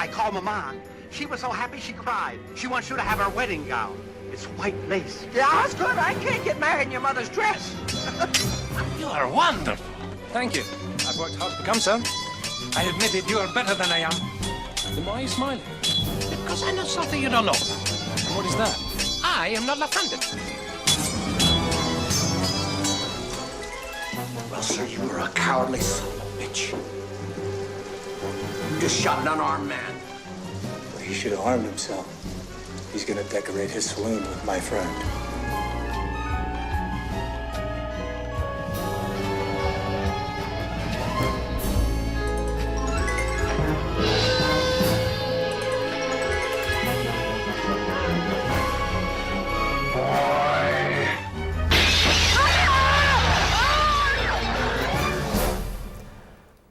I called Mama. She was so happy she cried. She wants you to have her wedding gown. It's white lace. Yeah, that's good. I can't get married in your mother's dress. You are wonderful. Thank you. I've worked hard to become so. I admit it, you are better than I am. Then why are you smiling? Because I know something you don't know. What is that? I am not offended. Well, sir, you were a cowardly son of a bitch. You just shot an unarmed man. Well, he should have armed himself. He's gonna decorate his saloon with my friend.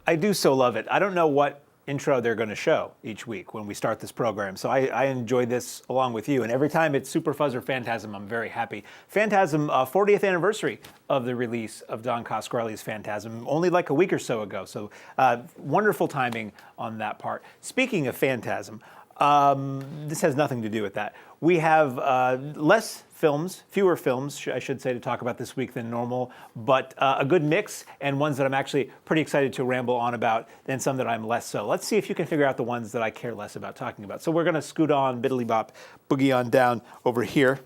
I do so love it. I don't know what intro they're going to show each week when we start this program, so I enjoy this along with you. And every time it's Super Fuzz or Phantasm, I'm very happy. Phantasm, 40th anniversary of the release of Don Coscarelli's Phantasm, only like a week or so ago. So wonderful timing on that part. Speaking of Phantasm, this has nothing to do with that. We have fewer films, I should say, to talk about this week than normal, but a good mix and ones that I'm actually pretty excited to ramble on about, and some that I'm less so. Let's see if you can figure out the ones that I care less about talking about. So we're going to scoot on, biddly bop, boogie on down over here.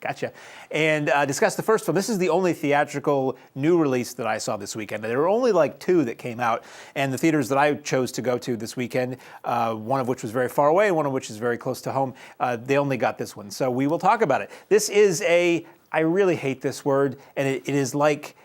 Gotcha. And discuss the first film. This is the only theatrical new release that I saw this weekend. There were only like 2 that came out, and the theaters that I chose to go to this weekend, one of which was very far away, one of which is very close to home, they only got this one. So we will talk about it. This is I really hate this word, and it is like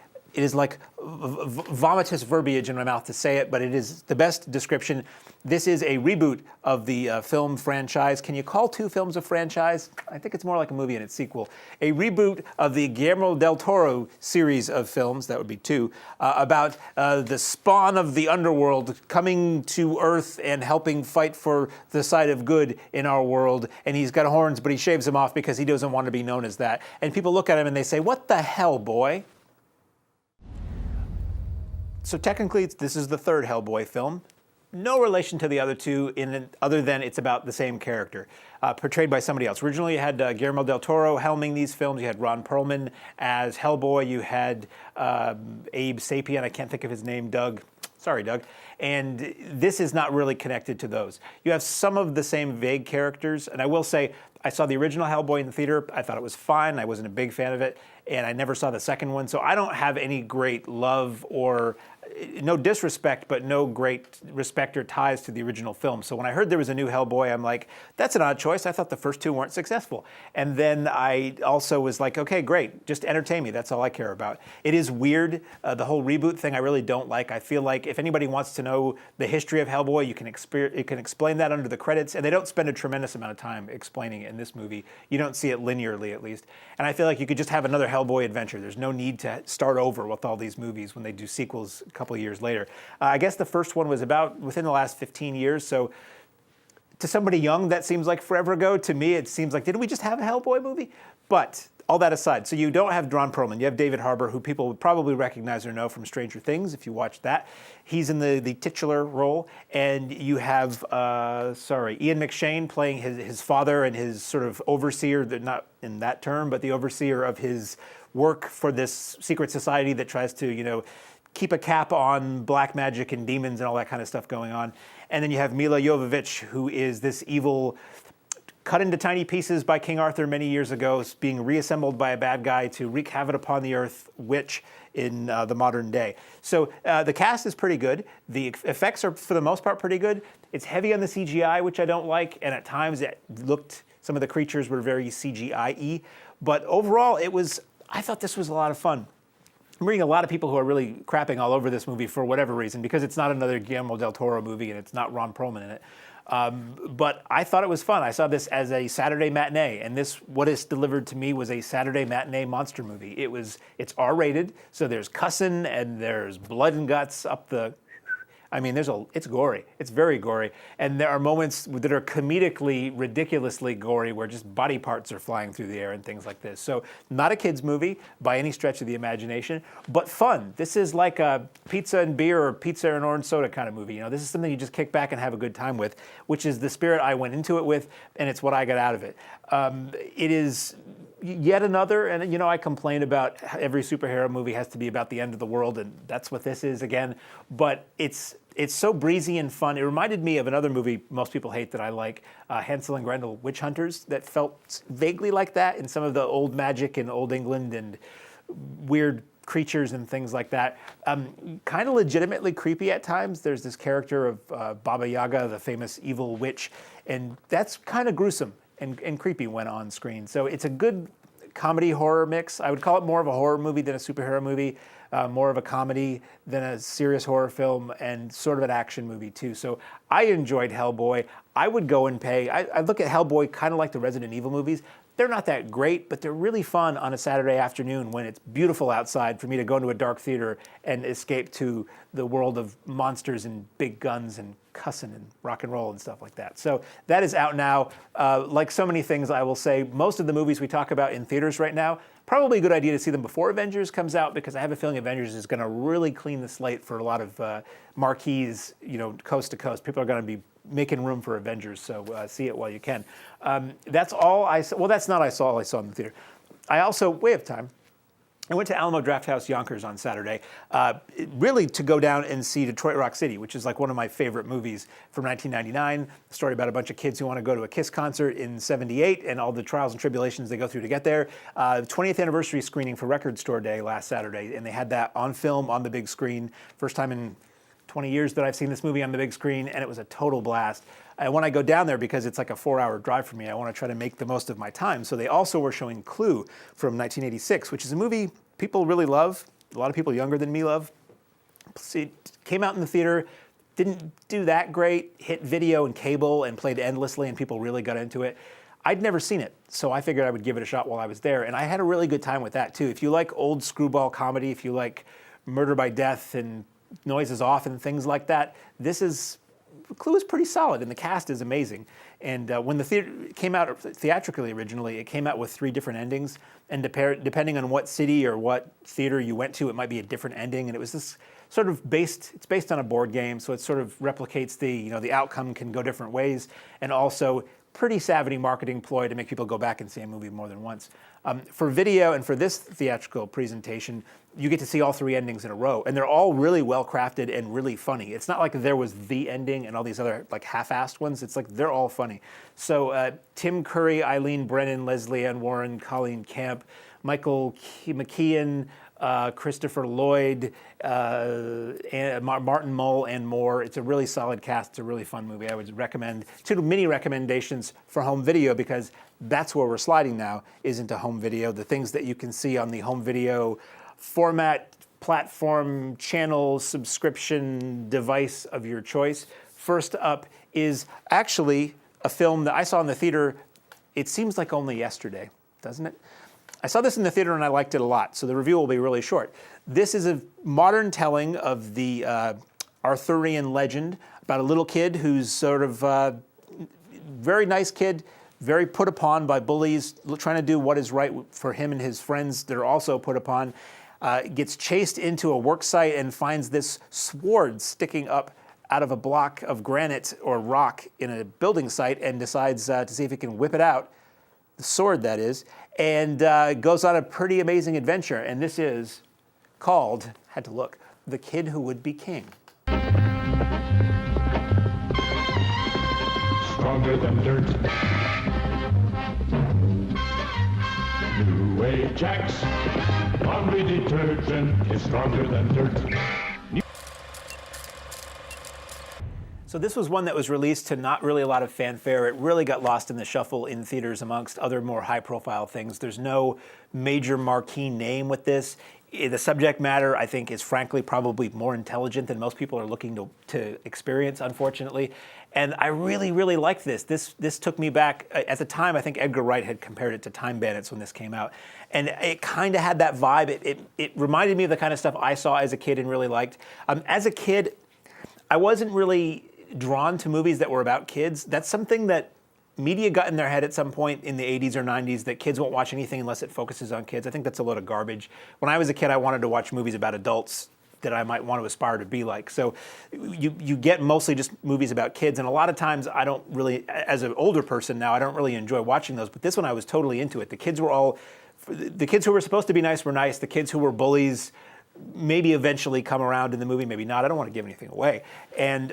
vomitous verbiage in my mouth to say it, but it is the best description. This is a reboot of the film franchise. Can you call 2 films a franchise? I think it's more like a movie and its sequel. A reboot of the Guillermo del Toro series of films, that would be 2, about the spawn of the underworld coming to Earth and helping fight for the side of good in our world. And he's got horns, but he shaves them off because he doesn't want to be known as that. And people look at him and they say, "What the hell, boy?" So technically, this is the 3rd Hellboy film. No relation to the other 2, other than it's about the same character, portrayed by somebody else. Originally, you had Guillermo del Toro helming these films. You had Ron Perlman as Hellboy. You had Abe Sapien. I can't think of his name. Doug. Sorry, Doug. And this is not really connected to those. You have some of the same vague characters. And I will say, I saw the original Hellboy in the theater. I thought it was fine. I wasn't a big fan of it. And I never saw the second one. So I don't have any great love or no disrespect, but no great respect or ties to the original film. So when I heard there was a new Hellboy, I'm like, that's an odd choice. I thought the first 2 weren't successful. And then I also was like, okay, great. Just entertain me. That's all I care about. It is weird. The whole reboot thing I really don't like. I feel like if anybody wants to know the history of Hellboy, you can explain that under the credits. And they don't spend a tremendous amount of time explaining it in this movie. You don't see it linearly, at least. And I feel like you could just have another Hellboy adventure. There's no need to start over with all these movies when they do sequels a couple of years later. I guess the first one was about within the last 15 years. So to somebody young, that seems like forever ago. To me, it seems like, didn't we just have a Hellboy movie? But all that aside, so you don't have Ron Perlman. You have David Harbour, who people would probably recognize or know from Stranger Things, if you watch that. He's in the titular role. And you have, Ian McShane playing his father and his sort of overseer, not in that term, but the overseer of his work for this secret society that tries to, keep a cap on black magic and demons and all that kind of stuff going on. And then you have Mila Jovovich, who is this evil, cut into tiny pieces by King Arthur many years ago, being reassembled by a bad guy to wreak havoc upon the earth, witch in the modern day. So the cast is pretty good. The effects are, for the most part, pretty good. It's heavy on the CGI, which I don't like, and at times some of the creatures were very CGI-y. But overall, I thought this was a lot of fun. I'm reading a lot of people who are really crapping all over this movie for whatever reason, because it's not another Guillermo del Toro movie and it's not Ron Perlman in it. But I thought it was fun. I saw this as a Saturday matinee, and what is delivered to me was a Saturday matinee monster movie. It's R-rated, so there's cussing and there's blood and guts up the... I mean, it's gory. It's very gory. And there are moments that are comedically, ridiculously gory where just body parts are flying through the air and things like this. So not a kid's movie by any stretch of the imagination, but fun. This is like a pizza and beer or pizza and orange soda kind of movie. This is something you just kick back and have a good time with, which is the spirit I went into it with, and it's what I got out of it. It is yet another, and I complain about every superhero movie has to be about the end of the world, and that's what this is again. But it's so breezy and fun. It reminded me of another movie most people hate that I like, Hansel and Gretel Witch Hunters, that felt vaguely like that in some of the old magic in Old England and weird creatures and things like that. Kind of legitimately creepy at times. There's this character of Baba Yaga, the famous evil witch, and that's kind of gruesome and creepy when on screen. So it's a good comedy horror mix. I would call it more of a horror movie than a superhero movie, more of a comedy than a serious horror film, and sort of an action movie too. So I enjoyed Hellboy. I would go and pay. I look at Hellboy kind of like the Resident Evil movies. They're not that great, but they're really fun on a Saturday afternoon when it's beautiful outside for me to go into a dark theater and escape to the world of monsters and big guns and cussing and rock and roll and stuff like that. So that is out now. Like so many things, I will say, most of the movies we talk about in theaters right now, probably a good idea to see them before Avengers comes out, because I have a feeling Avengers is going to really clean the slate for a lot of marquees, coast to coast. People are going to be making room for Avengers, so see it while you can. That's all I saw. Well, that's not all I saw in the theater. I also, way of time, I went to Alamo Drafthouse Yonkers on Saturday, really to go down and see Detroit Rock City, which is like one of my favorite movies from 1999. A story about a bunch of kids who want to go to a Kiss concert in '78 and all the trials and tribulations they go through to get there. 20th anniversary screening for Record Store Day last Saturday, and they had that on film on the big screen. First time in 20 years that I've seen this movie on the big screen, and it was a total blast. And when I go down there, because it's like a 4-hour drive for me, I want to try to make the most of my time. So they also were showing Clue from 1986, which is a movie people really love. A lot of people younger than me love. It came out in the theater, didn't do that great, hit video and cable and played endlessly, and people really got into it. I'd never seen it, so I figured I would give it a shot while I was there, and I had a really good time with that too. If you like old screwball comedy, if you like Murder by Death and Noises Off and things like that, Clue is pretty solid, and the cast is amazing. And when the theater came out theatrically originally, it came out with 3 different endings, and depending on what city or what theater you went to, it might be a different ending. And it was this sort of it's based on a board game, so it sort of replicates the outcome can go different ways, and also pretty savvy marketing ploy to make people go back and see a movie more than once. For video and for this theatrical presentation, you get to see all 3 endings in a row, and they're all really well crafted and really funny. It's not like there was the ending and all these other like half-assed ones. It's like they're all funny. So Tim Curry, Eileen Brennan, Leslie Ann Warren, Colleen Camp, Michael McKeon, Christopher Lloyd, Martin Mull, and more. It's a really solid cast. It's a really fun movie. I would recommend 2 mini recommendations for home video, because that's where we're sliding now, is into home video. The things that you can see on the home video format, platform, channel, subscription device of your choice. First up is actually a film that I saw in the theater, it seems like only yesterday, doesn't it? I saw this in the theater and I liked it a lot, so the review will be really short. This is a modern telling of the Arthurian legend about a little kid who's sort of very nice kid, very put upon by bullies, trying to do what is right for him and his friends that are also put upon, gets chased into a work site and finds this sword sticking up out of a block of granite or rock in a building site, and decides to see if he can whip it out, the sword that is, and goes on a pretty amazing adventure. And this is called, had to look, The Kid Who Would Be King. Stronger than dirt. New Ajax, laundry detergent is stronger than dirt. So this was one that was released to not really a lot of fanfare. It really got lost in the shuffle in theaters amongst other more high-profile things. There's no major marquee name with this. The subject matter, I think, is frankly probably more intelligent than most people are looking to experience, unfortunately. And I really, really liked this. This took me back. At the time, I think Edgar Wright had compared it to Time Bandits when this came out. And it kind of had that vibe. It reminded me of the kind of stuff I saw as a kid and really liked. As a kid, I wasn't really drawn to movies that were about kids. That's something that media got in their head at some point in the 80s or 90s, that kids won't watch anything unless it focuses on kids. I think that's a load of garbage. When I was a kid, I wanted to watch movies about adults that I might want to aspire to be like. So you get mostly just movies about kids, and a lot of times I don't really, as an older person now, I don't really enjoy watching those, but this one I was totally into it. The kids who were supposed to be nice were nice. The kids who were bullies maybe eventually come around in the movie, maybe not. I don't want to give anything away. And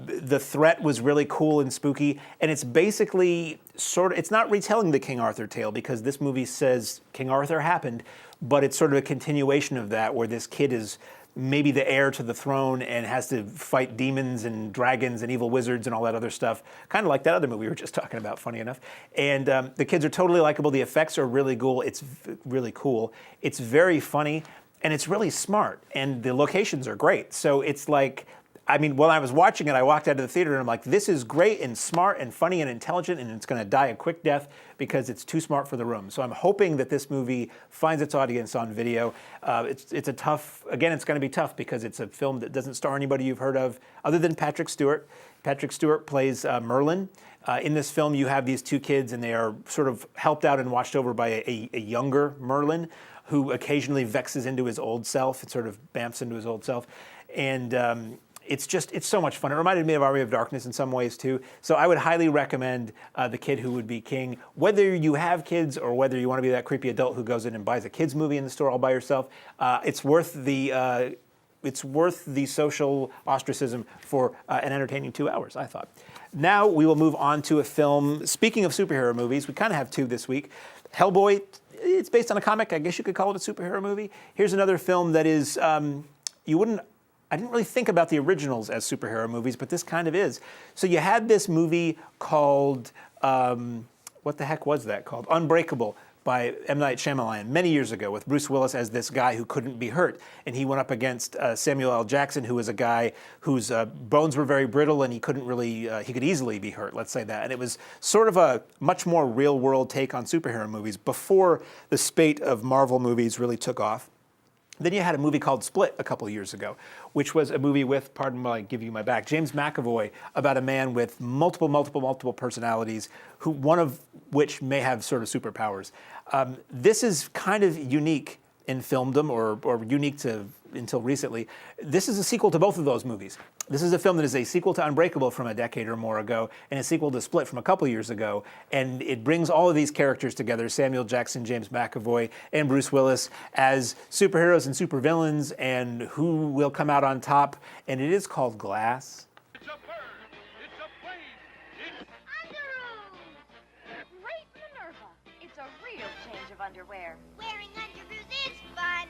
the threat was really cool and spooky, and it's basically it's not retelling the King Arthur tale, because this movie says King Arthur happened, but it's sort of a continuation of that, where this kid is maybe the heir to the throne and has to fight demons and dragons and evil wizards and all that other stuff, kind of like that other movie we were just talking about, funny enough. And the kids are totally likable. The effects are really cool. It's really cool. It's very funny, and it's really smart, and the locations are great. So it's like, I mean, when I was watching it, I walked out of the theater and I'm like, this is great and smart and funny and intelligent, and it's going to die a quick death because it's too smart for the room. So I'm hoping that this movie finds its audience on video. It's a tough, again, it's going to be tough because it's a film that doesn't star anybody you've heard of other than Patrick Stewart. Patrick Stewart plays Merlin. In this film, you have these two kids, and they are sort of helped out and watched over by a younger Merlin, who occasionally vexes into his old self. It sort of bamps into his old self. And it's so much fun. It reminded me of Army of Darkness in some ways too. So I would highly recommend The Kid Who Would Be King. Whether you have kids or whether you want to be that creepy adult who goes in and buys a kids movie in the store all by yourself, it's worth the social ostracism for an entertaining 2 hours, I thought. Now we will move on to a film. Speaking of superhero movies, we kind of have two this week. Hellboy, it's based on a comic. I guess you could call it a superhero movie. Here's another film that is, I didn't really think about the originals as superhero movies, but this kind of is. So you had this movie called, what the heck was that called? Unbreakable, by M. Night Shyamalan many years ago, with Bruce Willis as this guy who couldn't be hurt. And he went up against Samuel L. Jackson, who was a guy whose bones were very brittle, and he could easily be hurt, let's say that. And it was sort of a much more real-world take on superhero movies before the spate of Marvel movies really took off. Then you had a movie called Split a couple of years ago, which was a movie with, pardon me, I give you my back, James McAvoy, about a man with multiple personalities, one of which may have sort of superpowers. This is kind of unique in filmdom, or unique to until recently. This is a sequel to both of those movies. This is a film that is a sequel to Unbreakable from a decade or more ago, and a sequel to Split from a couple years ago. And it brings all of these characters together, Samuel Jackson, James McAvoy, and Bruce Willis, as superheroes and supervillains, and who will come out on top. And it is called Glass. It's a bird. It's a plane. It's Underoos! Great Minerva! It's a real change of underwear. Wearing underoos is fun!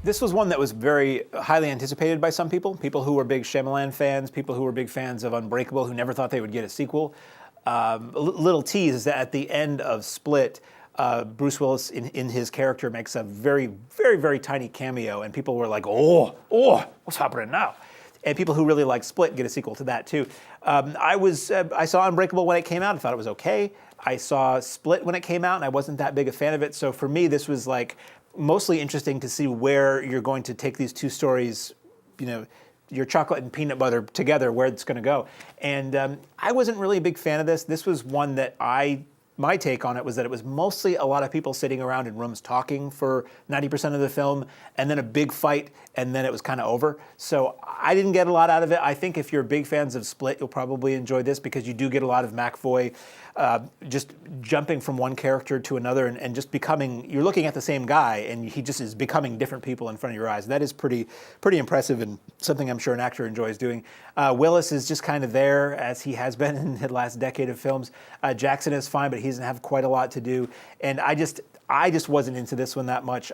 This was one that was very highly anticipated by some people who were big Shyamalan fans, people who were big fans of Unbreakable, who never thought they would get a sequel. A little tease is that at the end of Split, Bruce Willis in his character makes a very, very, very tiny cameo, and people were like, oh, what's happening now? And people who really like Split get a sequel to that too. I saw Unbreakable when it came out. I thought it was okay. I saw Split when it came out, and I wasn't that big a fan of it. So for me, this was like mostly interesting to see where you're going to take these two stories, your chocolate and peanut butter together, where it's going to go. And I wasn't really a big fan of this. This was one that my take on it was that it was mostly a lot of people sitting around in rooms talking for 90% of the film, and then a big fight, and then it was kind of over. So I didn't get a lot out of it. I think if you're big fans of Split, you'll probably enjoy this, because you do get a lot of McAvoy just jumping from one character to another, and just you're looking at the same guy, and he just is becoming different people in front of your eyes. That is pretty impressive, and something I'm sure an actor enjoys doing. Willis is just kind of there, as he has been in the last decade of films. Jackson is fine, but he doesn't have quite a lot to do. And I just wasn't into this one that much.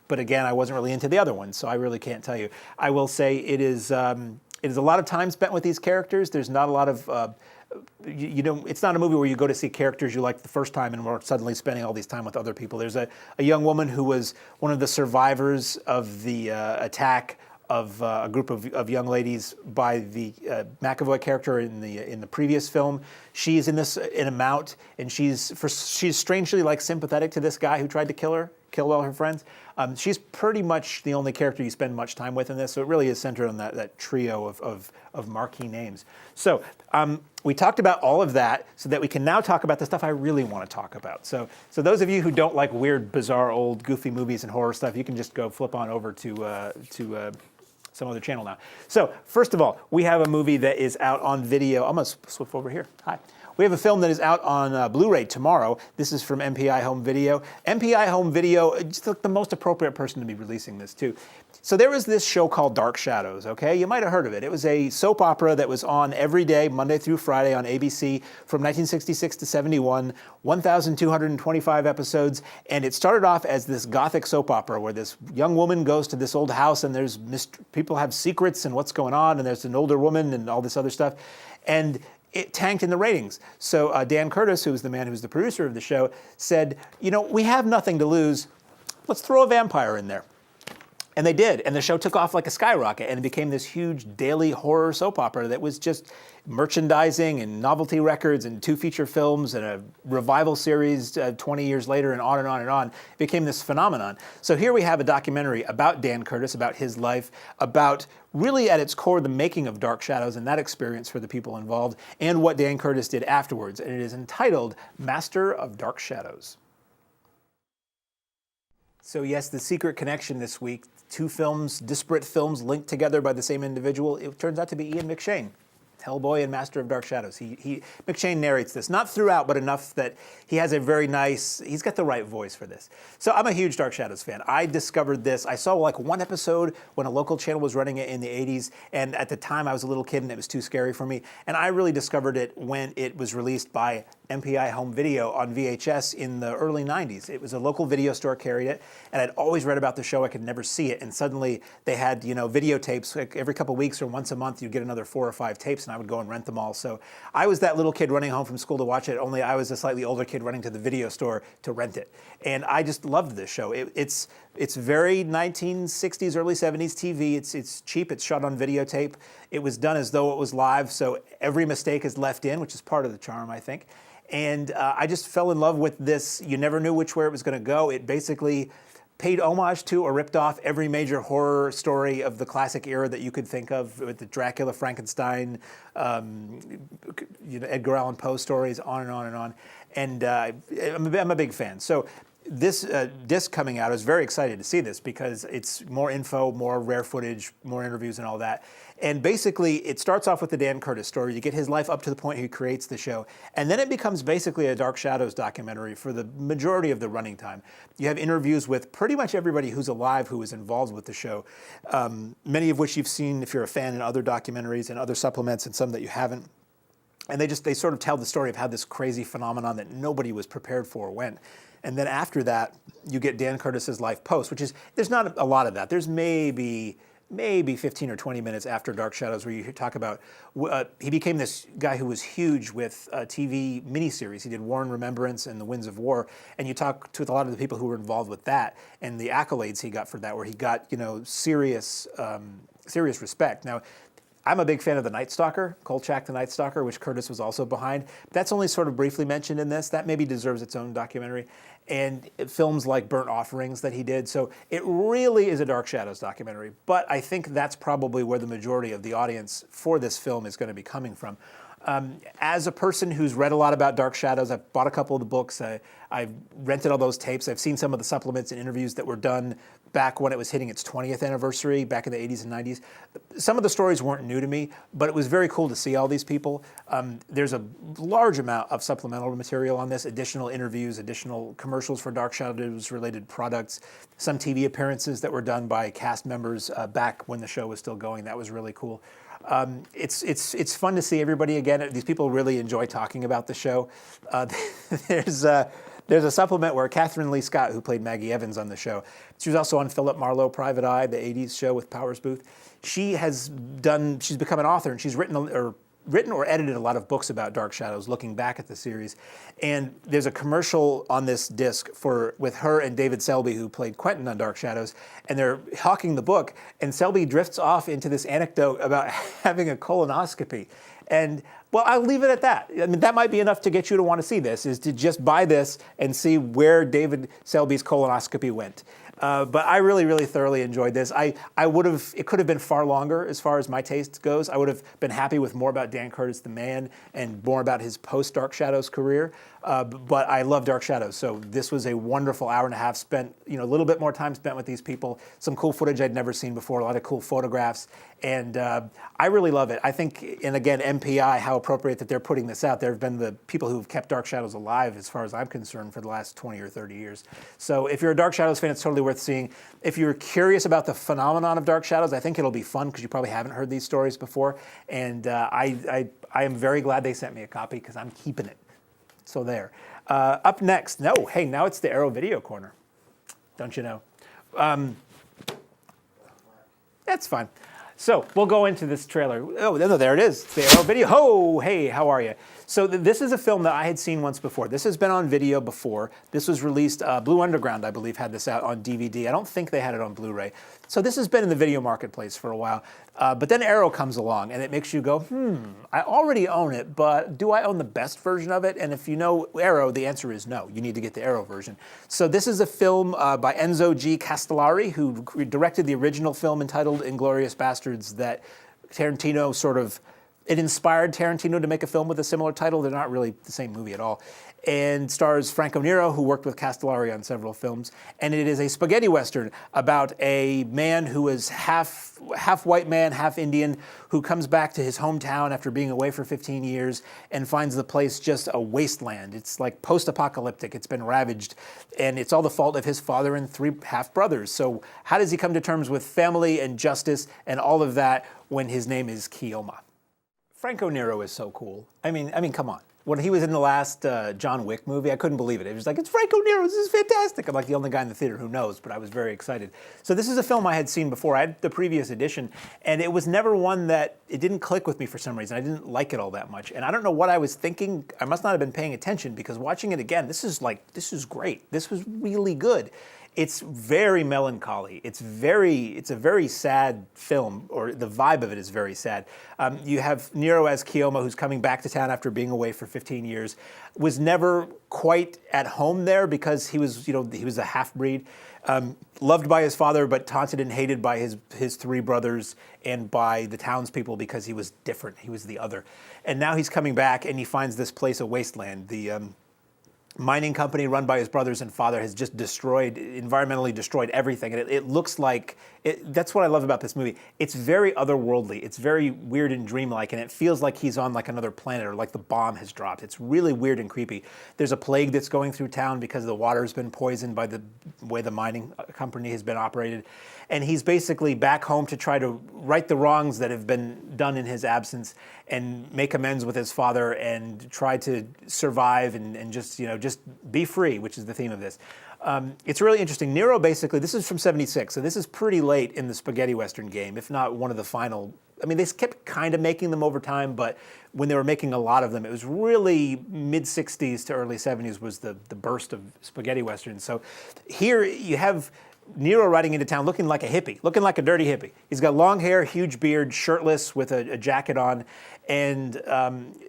But again, I wasn't really into the other one, so I really can't tell you. I will say it is a lot of time spent with these characters. There's not a lot of it's not a movie where you go to see characters you like the first time and we're suddenly spending all these time with other people. There's a young woman who was one of the survivors of the attack of a group of young ladies by the McAvoy character in the previous film. She's in a mount, and she's strangely sympathetic to this guy who tried to kill killed all her friends. She's pretty much the only character you spend much time with in this, so it really is centered on that trio of marquee names. So we talked about all of that so that we can now talk about the stuff I really want to talk about. So those of you who don't like weird, bizarre, old, goofy movies and horror stuff, you can just go flip on over to some other channel now. So first of all, we have a movie that is out on video. I'm going to flip over here. Hi. We have a film that is out on Blu-ray tomorrow. This is from MPI Home Video. MPI Home Video, just like the most appropriate person to be releasing this too. So there was this show called Dark Shadows, okay? You might have heard of it. It was a soap opera that was on every day, Monday through Friday on ABC from 1966 to 71, 1,225 episodes. And it started off as this gothic soap opera where this young woman goes to this old house and there's people have secrets and what's going on, and there's an older woman and all this other stuff. And it tanked in the ratings. So Dan Curtis, who was the man who was the producer of the show, said, you know, we have nothing to lose. Let's throw a vampire in there. And they did, and the show took off like a skyrocket, and it became this huge daily horror soap opera that was just merchandising and novelty records and 2 feature films and a revival series 20 years later, and on and on and on. It became this phenomenon. So here we have a documentary about Dan Curtis, about his life, about really at its core the making of Dark Shadows and that experience for the people involved, and what Dan Curtis did afterwards. And it is entitled Master of Dark Shadows. So yes, the secret connection this week, 2 films, disparate films linked together by the same individual. It turns out to be Ian McShane, Hellboy and Master of Dark Shadows. McShane narrates this, not throughout, but enough that he has a very nice, he's got the right voice for this. So I'm a huge Dark Shadows fan. I discovered this, I saw like one episode when a local channel was running it in the 80s, and at the time I was a little kid and it was too scary for me, and I really discovered it when it was released by MPI Home Video on VHS in the early 90s. It was a local video store carried it, and I'd always read about the show, I could never see it, and suddenly they had, you know, videotapes, like every couple of weeks or once a month you'd get another 4 or 5 tapes, and I would go and rent them all. So I was that little kid running home from school to watch it, only I was a slightly older kid running to the video store to rent it. And I just loved this show. It's very 1960s, early 70s TV. It's cheap, it's shot on videotape. It was done as though it was live, so every mistake is left in, which is part of the charm, I think. And I just fell in love with this. You never knew which way it was going to go. It basically paid homage to or ripped off every major horror story of the classic era that you could think of, with the Dracula, Frankenstein, Edgar Allan Poe stories, on and on and on. And I'm a big fan. So this disc coming out, I was very excited to see this because it's more info, more rare footage, more interviews and all that. And basically, it starts off with the Dan Curtis story. You get his life up to the point he creates the show. And then it becomes basically a Dark Shadows documentary for the majority of the running time. You have interviews with pretty much everybody who's alive who is involved with the show, many of which you've seen if you're a fan in other documentaries and other supplements, and some that you haven't. And they sort of tell the story of how this crazy phenomenon that nobody was prepared for went. And then after that, you get Dan Curtis's life post, which is, there's not a lot of that. There's maybe 15 or 20 minutes after Dark Shadows where you talk about, he became this guy who was huge with TV miniseries. He did War and Remembrance and The Winds of War, and you talk to a lot of the people who were involved with that and the accolades he got for that, where he got, you know, serious respect. Now, I'm a big fan of The Night Stalker, Kolchak the Night Stalker, which Curtis was also behind. That's only sort of briefly mentioned in this. That maybe deserves its own documentary. And films like Burnt Offerings that he did. So it really is a Dark Shadows documentary. But I think that's probably where the majority of the audience for this film is going to be coming from. As a person who's read a lot about Dark Shadows, I've bought a couple of the books, I've rented all those tapes, I've seen some of the supplements and interviews that were done back when it was hitting its 20th anniversary, back in the 80s and 90s. Some of the stories weren't new to me, but it was very cool to see all these people. There's a large amount of supplemental material on this, additional interviews, additional commercials for Dark Shadows-related products, some TV appearances that were done by cast members back when the show was still going. That was really cool. It's fun to see everybody again. These people really enjoy talking about the show. There's a supplement where Catherine Lee Scott, who played Maggie Evans on the show, she was also on Philip Marlowe Private Eye, the 80s show with Powers Booth. She's become an author, and she's written or edited a lot of books about Dark Shadows, looking back at the series. And there's a commercial on this disc with her and David Selby, who played Quentin on Dark Shadows, and they're hawking the book, and Selby drifts off into this anecdote about having a colonoscopy. And, well, I'll leave it at that. I mean, that might be enough to get you to want to see this, is to just buy this and see where David Selby's colonoscopy went. But I really, really thoroughly enjoyed this. I would have, it could have been far longer as far as my taste goes. I would have been happy with more about Dan Curtis, the man, and more about his post-Dark Shadows career. But I love Dark Shadows, so this was a wonderful hour and a half spent, a little bit more time spent with these people. Some cool footage I'd never seen before, a lot of cool photographs, and I really love it. I think, and again, MPI, how appropriate that they're putting this out. There have been the people who've kept Dark Shadows alive, as far as I'm concerned, for the last 20 or 30 years. So if you're a Dark Shadows fan, it's totally worth seeing. If you're curious about the phenomenon of Dark Shadows, I think it'll be fun, because you probably haven't heard these stories before, and I am very glad they sent me a copy, because I'm keeping it. So there. Up next, now it's the Arrow Video Corner. Don't you know? That's fine. So we'll go into this trailer. Oh, no, there it is. It's the Arrow Video. Oh, hey, how are you? So this is a film that I had seen once before. This has been on video before. This was released, Blue Underground, I believe, had this out on DVD. I don't think they had it on Blu-ray. So this has been in the video marketplace for a while. But then Arrow comes along, and it makes you go, I already own it, but do I own the best version of it? And if you know Arrow, the answer is no. You need to get the Arrow version. So this is a film by Enzo G. Castellari, who directed the original film entitled Inglourious Bastards that Tarantino it inspired Tarantino to make a film with a similar title. They're not really the same movie at all. And stars Franco Nero, who worked with Castellari on several films. And it is a spaghetti western about a man who is half white man, half Indian, who comes back to his hometown after being away for 15 years and finds the place just a wasteland. It's like post-apocalyptic. It's been ravaged. And it's all the fault of his father and 3 half-brothers. So how does he come to terms with family and justice and all of that when his name is Keoma? Franco Nero is so cool. I mean, come on. When he was in the last John Wick movie, I couldn't believe it. It was like, it's Franco Nero, this is fantastic. I'm like the only guy in the theater who knows, but I was very excited. So this is a film I had seen before. I had the previous edition, and it was never one that, it didn't click with me for some reason. I didn't like it all that much. And I don't know what I was thinking. I must not have been paying attention, because watching it again, this is great. This was really good. It's very melancholy. It's a very sad film, or the vibe of it is very sad. You have Nero as Keoma, who's coming back to town after being away for 15 years, was never quite at home there because he was a half-breed, loved by his father, but taunted and hated by his 3 brothers and by the townspeople because he was different. He was the other. And now he's coming back and he finds this place a wasteland. The mining company run by his brothers and father has just environmentally destroyed everything. And it looks like, that's what I love about this movie. It's very otherworldly. It's very weird and dreamlike, and it feels like he's on like another planet, or like the bomb has dropped. It's really weird and creepy. There's a plague that's going through town because the water's been poisoned by the way the mining company has been operated. And he's basically back home to try to right the wrongs that have been done in his absence and make amends with his father and try to survive and just be free, which is the theme of this. It's really interesting. Nero basically, this is from '76, so this is pretty late in the spaghetti western game, if not one of the final. I mean, they kept kind of making them over time, but when they were making a lot of them, it was really mid-'60s to early '70s was the burst of spaghetti westerns. So here you have Nero riding into town looking like a hippie, looking like a dirty hippie. He's got long hair, huge beard, shirtless with a jacket on, and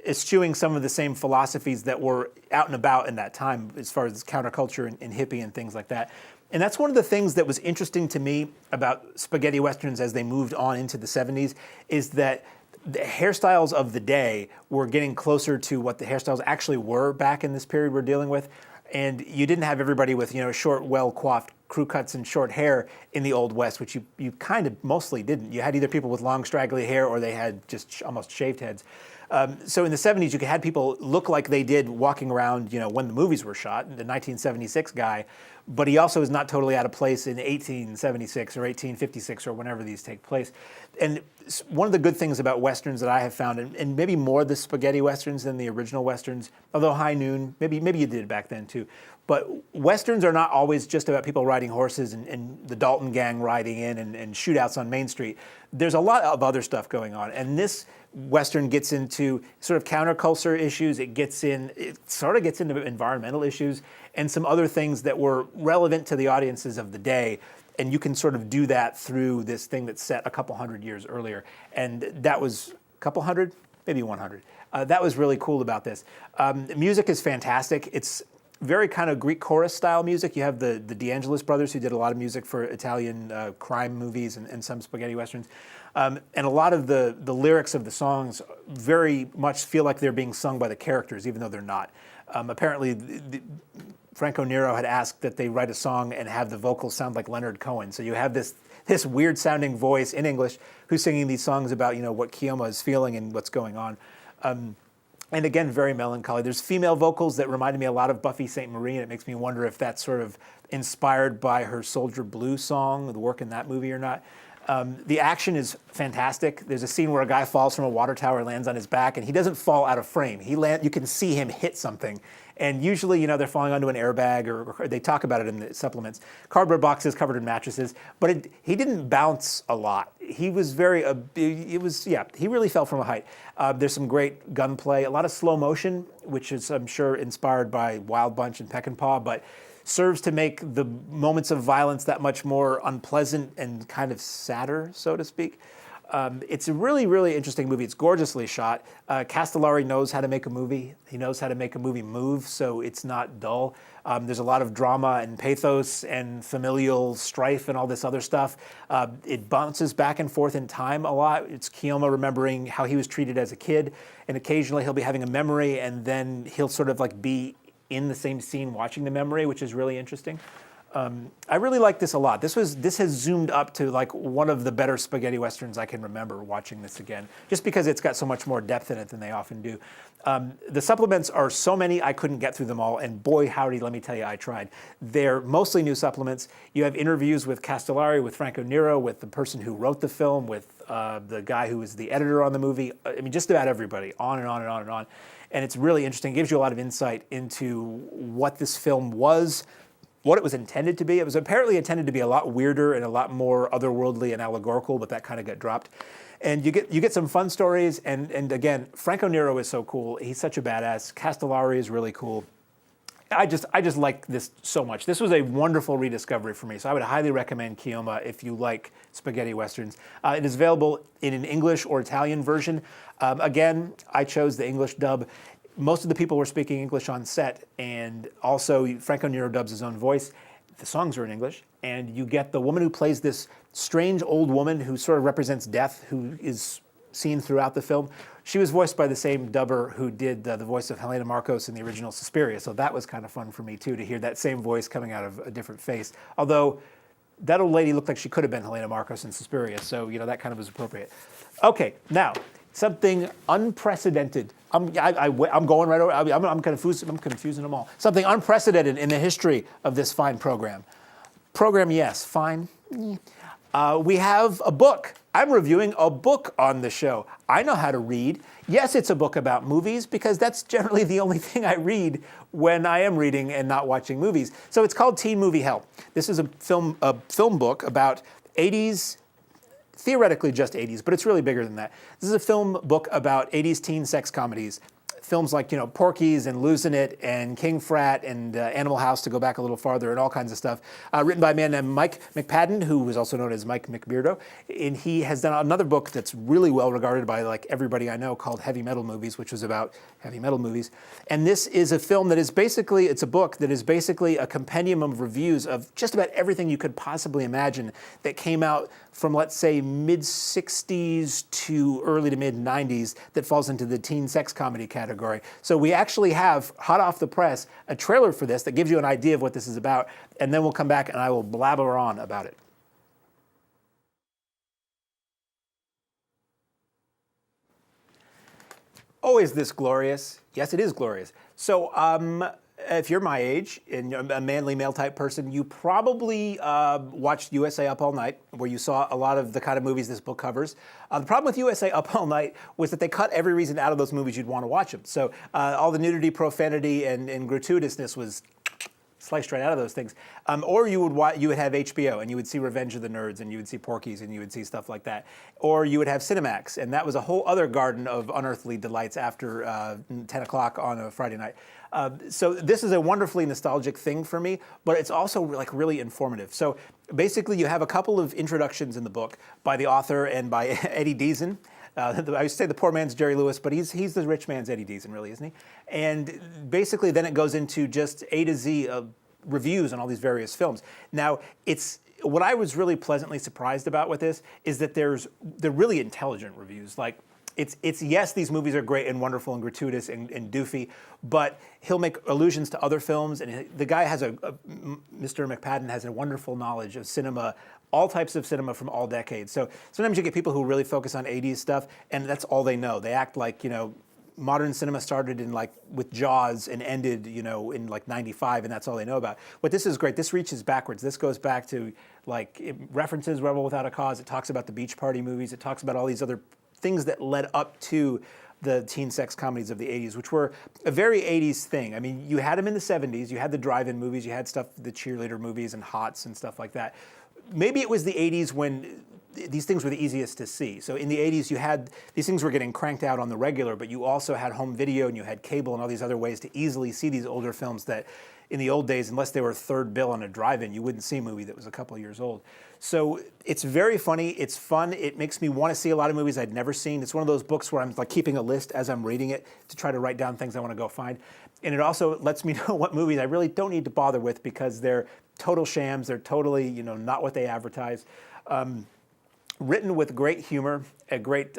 eschewing some of the same philosophies that were out and about in that time as far as counterculture and hippie and things like that. And that's one of the things that was interesting to me about spaghetti westerns as they moved on into the 70s, is that the hairstyles of the day were getting closer to what the hairstyles actually were back in this period we're dealing with. And you didn't have everybody with, short, well-coiffed crew cuts and short hair in the Old West, which you kind of mostly didn't. You had either people with long, straggly hair or they had just almost shaved heads. So in the 70s, you had people look like they did walking around, when the movies were shot, the 1976 guy, but he also is not totally out of place in 1876 or 1856 or whenever these take place. And one of the good things about Westerns that I have found, and maybe more the spaghetti Westerns than the original Westerns, although High Noon, maybe you did it back then too, but Westerns are not always just about people riding horses and the Dalton gang riding in and shootouts on Main Street. There's a lot of other stuff going on, and this Western gets into sort of counterculture issues. It sort of gets into environmental issues and some other things that were relevant to the audiences of the day. And you can sort of do that through this thing that's set a couple hundred years earlier. And that was a couple hundred? maybe 100. That was really cool about this. The music is fantastic. It's very kind of Greek chorus style music. You have the DeAngelis brothers who did a lot of music for Italian crime movies and some spaghetti westerns. And a lot of the lyrics of the songs very much feel like they're being sung by the characters, even though they're not. Apparently, Franco Nero had asked that they write a song and have the vocals sound like Leonard Cohen. So you have this weird sounding voice in English who's singing these songs about, what Keoma is feeling and what's going on. And again, very melancholy. There's female vocals that reminded me a lot of Buffy St. Marie, and it makes me wonder if that's sort of inspired by her Soldier Blue song, the work in that movie or not. The action is fantastic. There's a scene where a guy falls from a water tower, lands on his back, and he doesn't fall out of frame. You can see him hit something. And usually, they're falling onto an airbag, or they talk about it in the supplements. Cardboard boxes covered in mattresses, but he didn't bounce a lot. He was he really fell from a height. There's some great gunplay, a lot of slow motion, which is, I'm sure, inspired by Wild Bunch and Peckinpah, but serves to make the moments of violence that much more unpleasant and kind of sadder, so to speak. It's a really, really interesting movie. It's gorgeously shot. Castellari knows how to make a movie. He knows how to make a movie move, so it's not dull. There's a lot of drama and pathos and familial strife and all this other stuff. It bounces back and forth in time a lot. It's Keoma remembering how he was treated as a kid, and occasionally he'll be having a memory, and then he'll sort of like be in the same scene watching the memory, which is really interesting. I really like this a lot. This has zoomed up to like one of the better spaghetti westerns I can remember watching this again, just because it's got so much more depth in it than they often do. The supplements are so many, I couldn't get through them all, and boy howdy, let me tell you, I tried. They're mostly new supplements. You have interviews with Castellari, with Franco Nero, with the person who wrote the film, with the guy who was the editor on the movie. I mean, just about everybody, on and on and on and on. And it's really interesting. It gives you a lot of insight into what this film was, what it was intended to be. It was apparently intended to be a lot weirder and a lot more otherworldly and allegorical, but that kind of got dropped. And you get some fun stories, and again, Franco Nero is so cool. He's such a badass. Castellari is really cool. I just like this so much. This was a wonderful rediscovery for me, so I would highly recommend Keoma if you like spaghetti westerns. It is available in an English or Italian version. Again, I chose the English dub. Most of the people were speaking English on set, and also Franco Nero dubs his own voice. The songs are in English, and you get the woman who plays this strange old woman who sort of represents death, who is seen throughout the film. She was voiced by the same dubber who did the voice of Helena Marcos in the original Suspiria, so that was kind of fun for me too, to hear that same voice coming out of a different face. Although that old lady looked like she could have been Helena Marcos in Suspiria, so that kind of was appropriate. Okay, now something unprecedented. I'm going right over. I'm confusing them all. Something unprecedented in the history of this fine program. Program, yes. Fine. We have a book. I'm reviewing a book on the show. I know how to read. Yes, it's a book about movies because that's generally the only thing I read when I am reading and not watching movies. So it's called Teen Movie Hell. This is a film book about 80s. Theoretically just 80s, but it's really bigger than that. This is a film book about 80s teen sex comedies. Films like, Porky's and Losing It and King Frat and Animal House, to go back a little farther, and all kinds of stuff. Written by a man named Mike McPadden, who was also known as Mike McBeardo. And he has done another book that's really well regarded by like everybody I know, called Heavy Metal Movies, which was about heavy metal movies. And this is a film that is basically, it's a book that is basically a compendium of reviews of just about everything you could possibly imagine that came out from, let's say, mid-60s to early to mid-90s that falls into the teen sex comedy category. So we actually have, hot off the press, a trailer for this that gives you an idea of what this is about, and then we'll come back and I will blabber on about it. Oh, is this glorious? Yes, it is glorious. So, if you're my age and you're a manly male type person, you probably watched USA Up All Night, where you saw a lot of the kind of movies this book covers. The problem with USA Up All Night was that they cut every reason out of those movies you'd want to watch them. So all the nudity, profanity, and gratuitousness was sliced right out of those things. Or you would have HBO and you would see Revenge of the Nerds and you would see Porky's and you would see stuff like that. Or you would have Cinemax, and that was a whole other garden of unearthly delights after 10 o'clock on a Friday night. So this is a wonderfully nostalgic thing for me, but it's also like really informative. So basically you have a couple of introductions in the book by the author and by Eddie Deason. I used to say the poor man's Jerry Lewis, but he's the rich man's Eddie Deason, really, isn't he? And basically, then it goes into just A to Z of reviews on all these various films. Now, what I was really pleasantly surprised about with this is that they're really intelligent reviews. Like, it's yes, these movies are great and wonderful and gratuitous and doofy, but he'll make allusions to other films, and the guy has Mr. McPadden has a wonderful knowledge of cinema, all types of cinema from all decades. So sometimes you get people who really focus on 80s stuff, and that's all they know. They act like, modern cinema started with Jaws and ended, in 95, and that's all they know about. But this is great. This reaches backwards. This goes back to, it references Rebel Without a Cause. It talks about the beach party movies. It talks about all these other things that led up to the teen sex comedies of the 80s, which were a very 80s thing. I mean, you had them in the 70s. You had the drive-in movies. You had stuff, the cheerleader movies and Hots and stuff like that. Maybe it was the 80s when these things were the easiest to see. So in the 80s, you had these things were getting cranked out on the regular, but you also had home video and you had cable and all these other ways to easily see these older films that in the old days, unless they were third bill on a drive-in, you wouldn't see a movie that was a couple of years old. So it's very funny. It's fun. It makes me want to see a lot of movies I'd never seen. It's one of those books where I'm keeping a list as I'm reading it to try to write down things I want to go find. And it also lets me know what movies I really don't need to bother with because they're total shams. They're totally, not what they advertise. Written with great humor, a great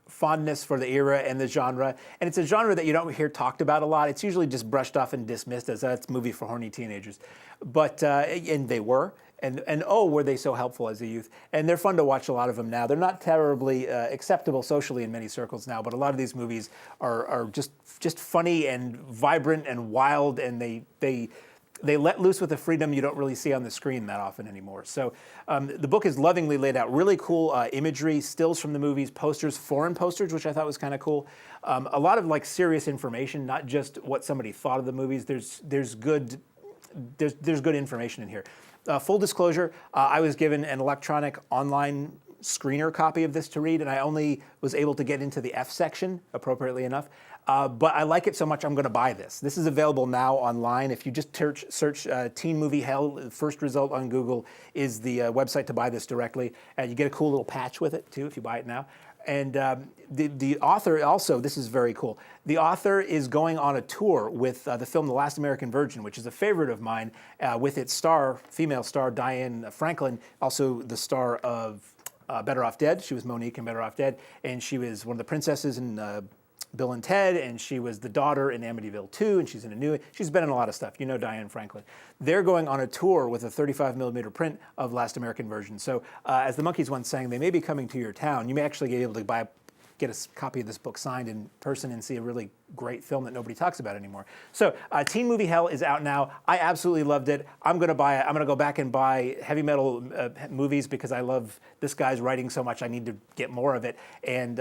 fondness for the era and the genre. And it's a genre that you don't hear talked about a lot. It's usually just brushed off and dismissed as that's a movie for horny teenagers. But, and they were. And oh, were they so helpful as a youth. And they're fun to watch, a lot of them now. They're not terribly acceptable socially in many circles now, but a lot of these movies are just funny and vibrant and wild, and they let loose with a freedom you don't really see on the screen that often anymore. So the book is lovingly laid out. Really cool imagery, stills from the movies, posters, foreign posters, which I thought was kind of cool. A lot of serious information, not just what somebody thought of the movies. There's good information in here. Full disclosure, I was given an electronic online screener copy of this to read, and I only was able to get into the F section, appropriately enough. But I like it so much, I'm going to buy this. This is available now online. If you just search Teen Movie Hell, the first result on Google is the website to buy this directly. And you get a cool little patch with it, too, if you buy it now. And the author also, this is very cool, the author is going on a tour with the film The Last American Virgin, which is a favorite of mine, with its female star, Diane Franklin, also the star of Better Off Dead. She was Monique in Better Off Dead, and she was one of the princesses in Bill and Ted, and she was the daughter in Amityville 2, and she's been in a lot of stuff. You know Diane Franklin. They're going on a tour with a 35mm print of Last American Virgin. So as the Monkees once sang, they may be coming to your town. You may actually be able to get a copy of this book signed in person and see a really great film that nobody talks about anymore. So Teen Movie Hell is out now. I absolutely loved it. I'm going to buy it. I'm going to go back and buy heavy metal movies because I love this guy's writing so much. I need to get more of it. And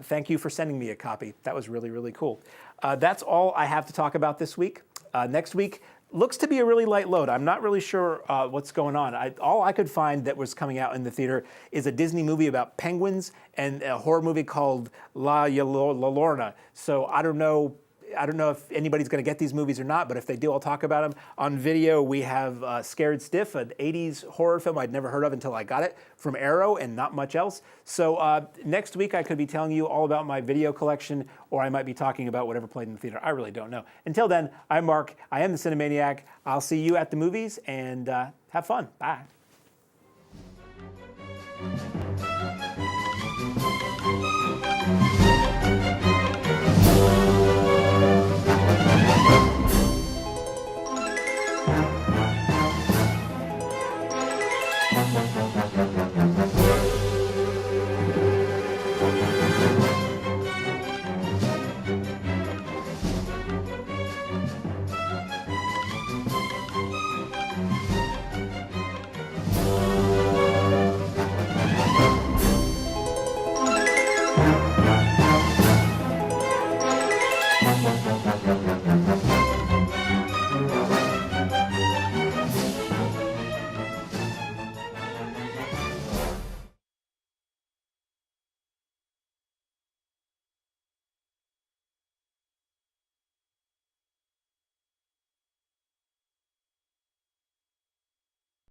thank you for sending me a copy. That was really, really cool. That's all I have to talk about this week. Next week looks to be a really light load. I'm not really sure what's going on. All I could find that was coming out in the theater is a Disney movie about penguins and a horror movie called La Llorona. So I don't know if anybody's going to get these movies or not, but if they do, I'll talk about them. On video, we have Scared Stiff, an 80s horror film I'd never heard of until I got it from Arrow, and not much else. So next week, I could be telling you all about my video collection, or I might be talking about whatever played in the theater. I really don't know. Until then, I'm Mark. I am the Cinemaniac. I'll see you at the movies, and have fun. Bye.